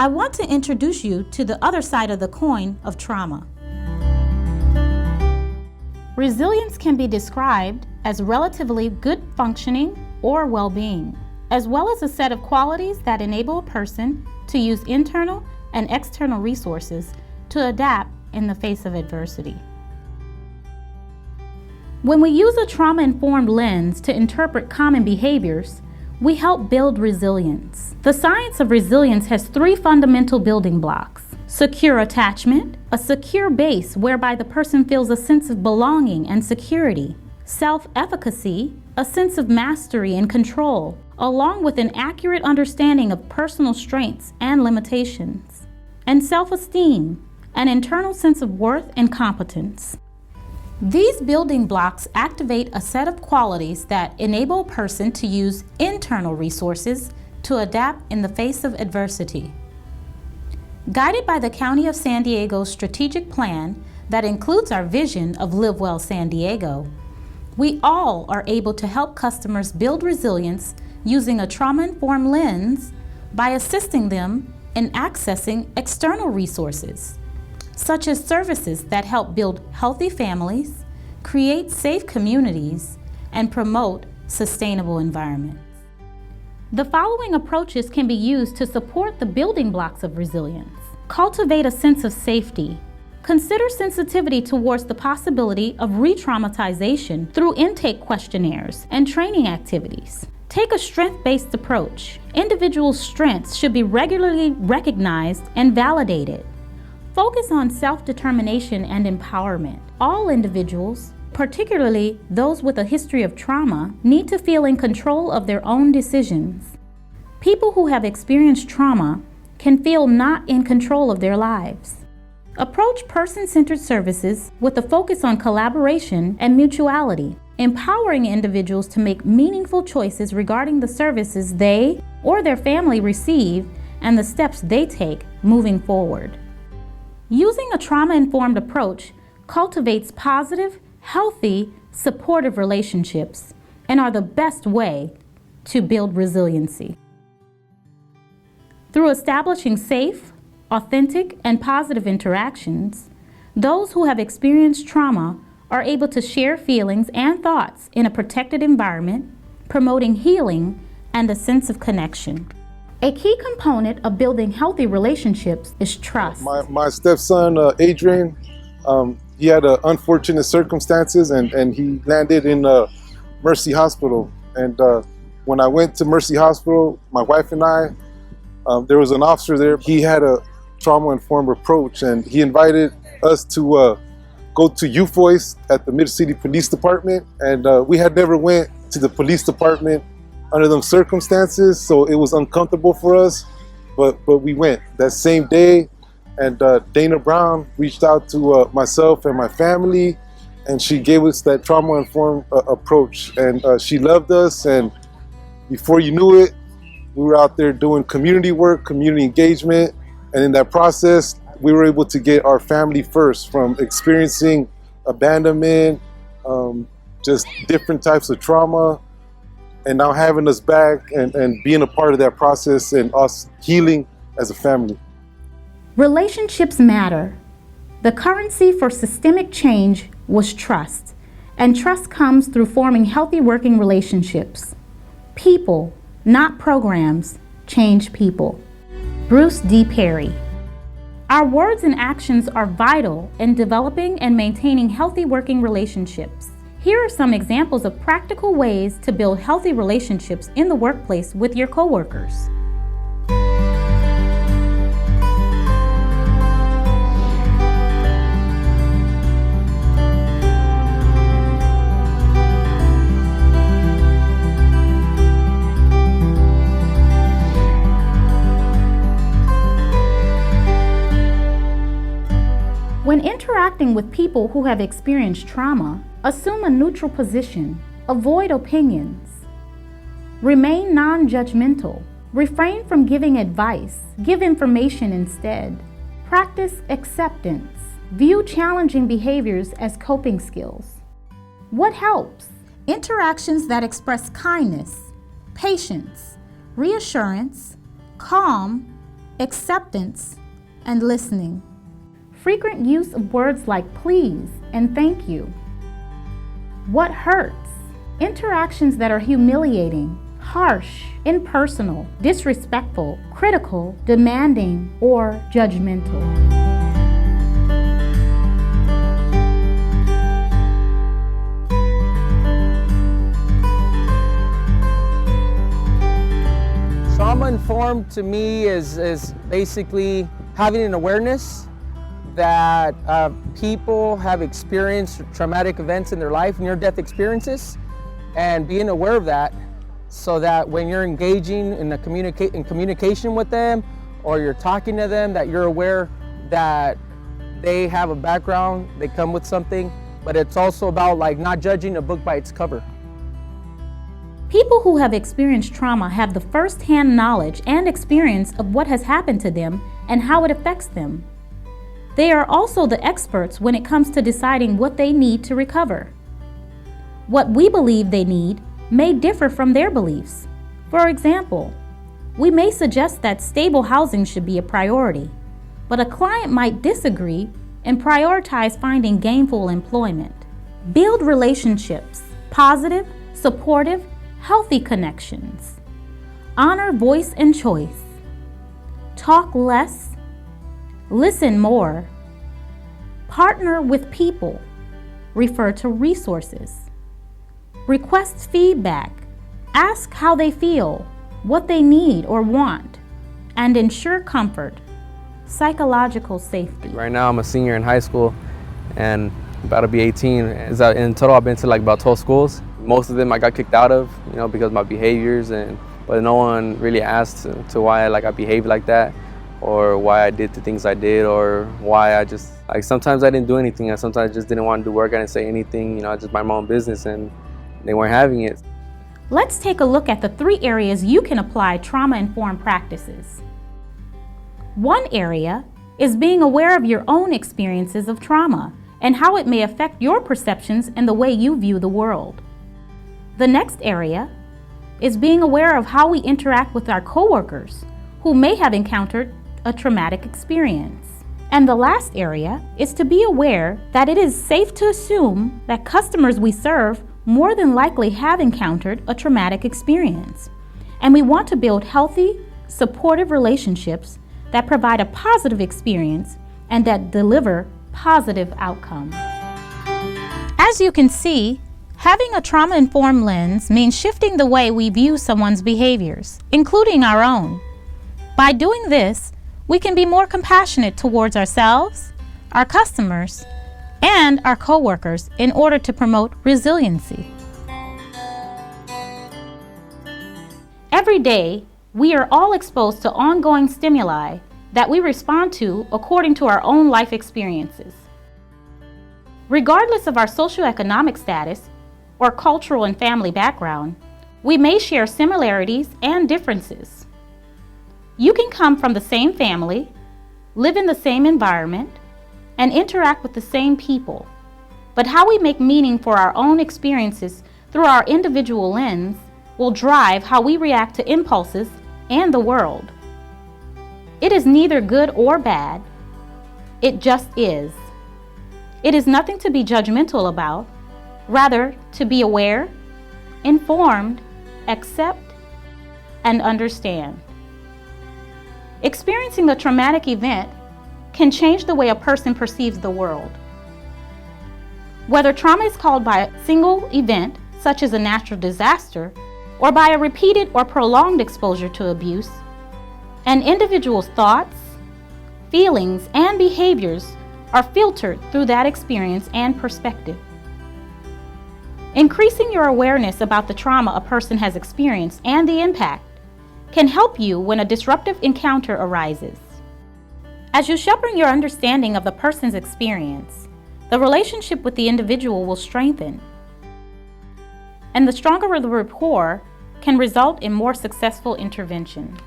I want to introduce you to the other side of the coin of trauma. Resilience can be described as relatively good functioning or well-being, as well as a set of qualities that enable a person to use internal and external resources to adapt in the face of adversity. When we use a trauma-informed lens to interpret common behaviors, we help build resilience. The science of resilience has three fundamental building blocks: secure attachment, a secure base whereby the person feels a sense of belonging and security; self-efficacy, a sense of mastery and control, along with an accurate understanding of personal strengths and limitations; and self-esteem, an internal sense of worth and competence. These building blocks activate a set of qualities that enable a person to use internal resources to adapt in the face of adversity. Guided by the County of San Diego's strategic plan that includes our vision of Live Well San Diego, we all are able to help customers build resilience using a trauma-informed lens by assisting them in accessing external resources, such as services that help build healthy families, create safe communities, and promote sustainable environments. The following approaches can be used to support the building blocks of resilience. Cultivate a sense of safety. Consider sensitivity towards the possibility of re-traumatization through intake questionnaires and training activities. Take a strength-based approach. Individuals' strengths should be regularly recognized and validated. Focus on self-determination and empowerment. All individuals, particularly those with a history of trauma, need to feel in control of their own decisions. People who have experienced trauma can feel not in control of their lives. Approach person-centered services with a focus on collaboration and mutuality, empowering individuals to make meaningful choices regarding the services they or their family receive and the steps they take moving forward. Using a trauma-informed approach cultivates positive, healthy, supportive relationships and are the best way to build resiliency. Through establishing safe, authentic, and positive interactions, those who have experienced trauma are able to share feelings and thoughts in a protected environment, promoting healing and a sense of connection. A key component of building healthy relationships is trust. My stepson, Adrian, he had unfortunate circumstances and he landed in Mercy Hospital. And when I went to Mercy Hospital, my wife and I, there was an officer there. He had a trauma-informed approach and he invited us to go to Youth Voice at the Mid-City Police Department. And we had never went to the police department under those circumstances, so it was uncomfortable for us, but we went that same day. And Dana Brown reached out to myself and my family, and she gave us that trauma-informed approach, and she loved us. And before you knew it, we were out there doing community work, community engagement, and in that process we were able to get our family first from experiencing abandonment, just different types of trauma, and now having us back and being a part of that process and us healing as a family. Relationships matter. The currency for systemic change was trust, and trust comes through forming healthy working relationships. People, not programs, change people. Bruce D. Perry. Our words and actions are vital in developing and maintaining healthy working relationships. Here are some examples of practical ways to build healthy relationships in the workplace with your coworkers. When interacting with people who have experienced trauma, assume a neutral position, avoid opinions, remain non-judgmental, refrain from giving advice, give information instead, practice acceptance, view challenging behaviors as coping skills. What helps? Interactions that express kindness, patience, reassurance, calm, acceptance, and listening. Frequent use of words like please and thank you. What hurts? Interactions that are humiliating, harsh, impersonal, disrespectful, critical, demanding, or judgmental. Trauma-informed to me is basically having an awareness that people have experienced traumatic events in their life, near-death experiences, and being aware of that so that when you're engaging in communication with them or you're talking to them, that you're aware that they have a background, they come with something, but it's also about like not judging a book by its cover. People who have experienced trauma have the first-hand knowledge and experience of what has happened to them and how it affects them. They are also the experts when it comes to deciding what they need to recover. What we believe they need may differ from their beliefs. For example, we may suggest that stable housing should be a priority, but a client might disagree and prioritize finding gainful employment. Build relationships, positive, supportive, healthy connections. Honor voice and choice. Talk less. Listen more. Partner with people. Refer to resources. Request feedback. Ask how they feel, what they need or want, and ensure comfort. Psychological safety. Right now I'm a senior in high school and about to be 18. In total I've been to like about 12 schools. Most of them I got kicked out of, because of my behaviors, but no one really asked to why I behaved like that, or why I did the things I did, or why I just, sometimes I didn't do anything, and sometimes I just didn't want to do work, I didn't say anything, I just mind my own business, and they weren't having it. Let's take a look at the 3 areas you can apply trauma-informed practices. One area is being aware of your own experiences of trauma and how it may affect your perceptions and the way you view the world. The next area is being aware of how we interact with our coworkers who may have encountered a traumatic experience. And the last area is to be aware that it is safe to assume that customers we serve more than likely have encountered a traumatic experience. And we want to build healthy, supportive relationships that provide a positive experience and that deliver positive outcomes. As you can see, having a trauma-informed lens means shifting the way we view someone's behaviors, including our own. By doing this, we can be more compassionate towards ourselves, our customers, and our coworkers in order to promote resiliency. Every day, we are all exposed to ongoing stimuli that we respond to according to our own life experiences. Regardless of our socioeconomic status or cultural and family background, we may share similarities and differences. You can come from the same family, live in the same environment, and interact with the same people. But how we make meaning for our own experiences through our individual lens will drive how we react to impulses and the world. It is neither good or bad. It just is. It is nothing to be judgmental about, rather to be aware, informed, accept, and understand. Experiencing a traumatic event can change the way a person perceives the world. Whether trauma is caused by a single event, such as a natural disaster, or by a repeated or prolonged exposure to abuse, an individual's thoughts, feelings, and behaviors are filtered through that experience and perspective. Increasing your awareness about the trauma a person has experienced and the impact can help you when a disruptive encounter arises. As you sharpen your understanding of the person's experience, the relationship with the individual will strengthen, and the stronger the rapport can result in more successful interventions.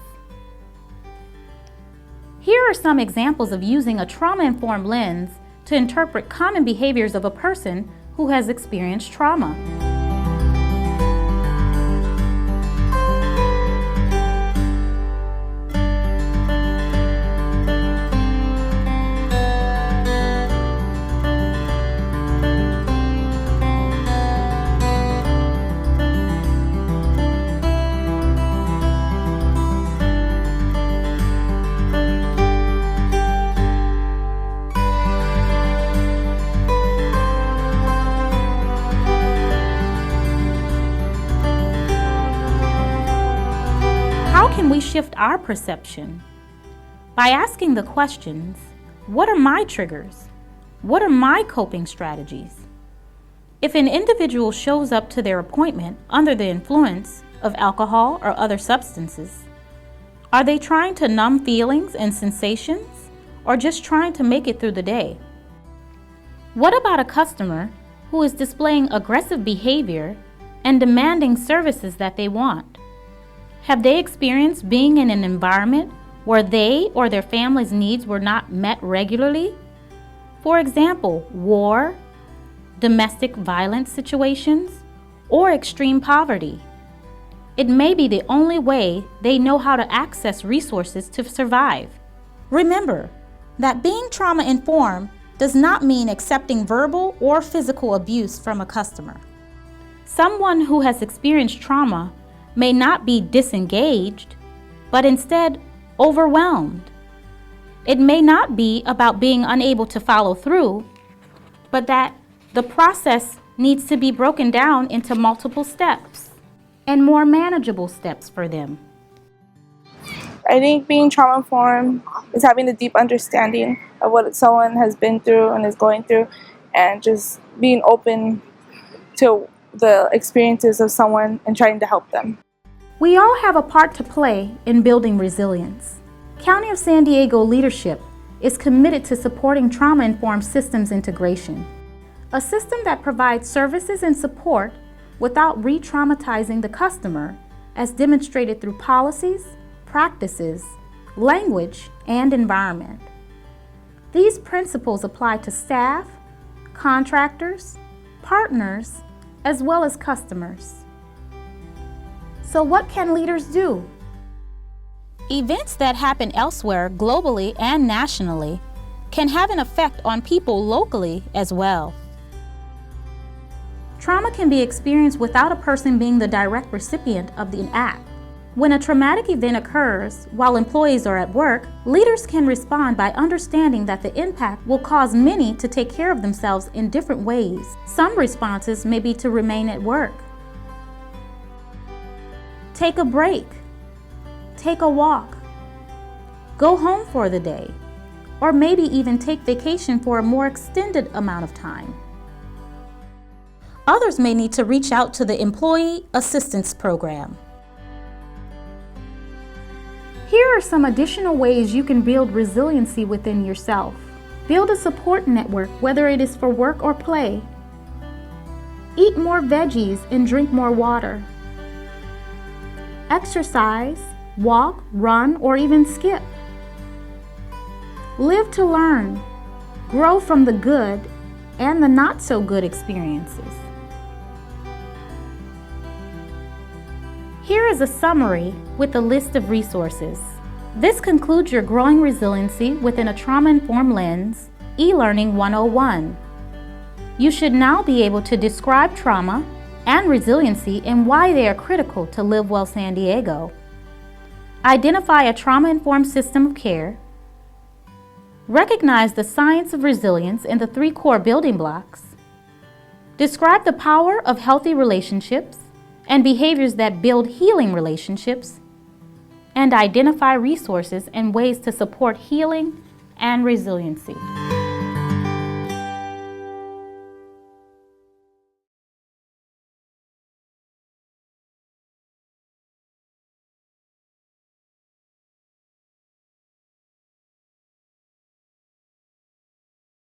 Here are some examples of using a trauma-informed lens to interpret common behaviors of a person who has experienced trauma. shift our perception by asking the questions, what are my triggers? What are my coping strategies? If an individual shows up to their appointment under the influence of alcohol or other substances, are they trying to numb feelings and sensations or just trying to make it through the day? What about a customer who is displaying aggressive behavior and demanding services that they want? Have they experienced being in an environment where they or their family's needs were not met regularly? For example, war, domestic violence situations, or extreme poverty. It may be the only way they know how to access resources to survive. Remember that being trauma-informed does not mean accepting verbal or physical abuse from a customer. Someone who has experienced trauma may not be disengaged, but instead overwhelmed. It may not be about being unable to follow through, but that the process needs to be broken down into multiple steps and more manageable steps for them. I think being trauma-informed is having a deep understanding of what someone has been through and is going through, and just being open to the experiences of someone and trying to help them. We all have a part to play in building resilience. County of San Diego leadership is committed to supporting trauma-informed systems integration, a system that provides services and support without re-traumatizing the customer, as demonstrated through policies, practices, language, and environment. These principles apply to staff, contractors, partners, as well as customers. So what can leaders do? Events that happen elsewhere, globally and nationally, can have an effect on people locally as well. Trauma can be experienced without a person being the direct recipient of the act. When a traumatic event occurs while employees are at work, leaders can respond by understanding that the impact will cause many to take care of themselves in different ways. Some responses may be to remain at work, take a break, take a walk, go home for the day, or maybe even take vacation for a more extended amount of time. Others may need to reach out to the Employee Assistance Program. Here are some additional ways you can build resiliency within yourself. Build a support network, whether it is for work or play. Eat more veggies and drink more water. Exercise, walk, run, or even skip. Live to learn. Grow from the good and the not so good experiences. Here is a summary with a list of resources. This concludes your Growing Resiliency Within a Trauma-Informed Lens, e-learning 101. You should now be able to describe trauma and resiliency and why they are critical to Live Well San Diego. Identify a trauma-informed system of care. Recognize the science of resilience and the 3 core building blocks. Describe the power of healthy relationships and behaviors that build healing relationships, and identify resources and ways to support healing and resiliency.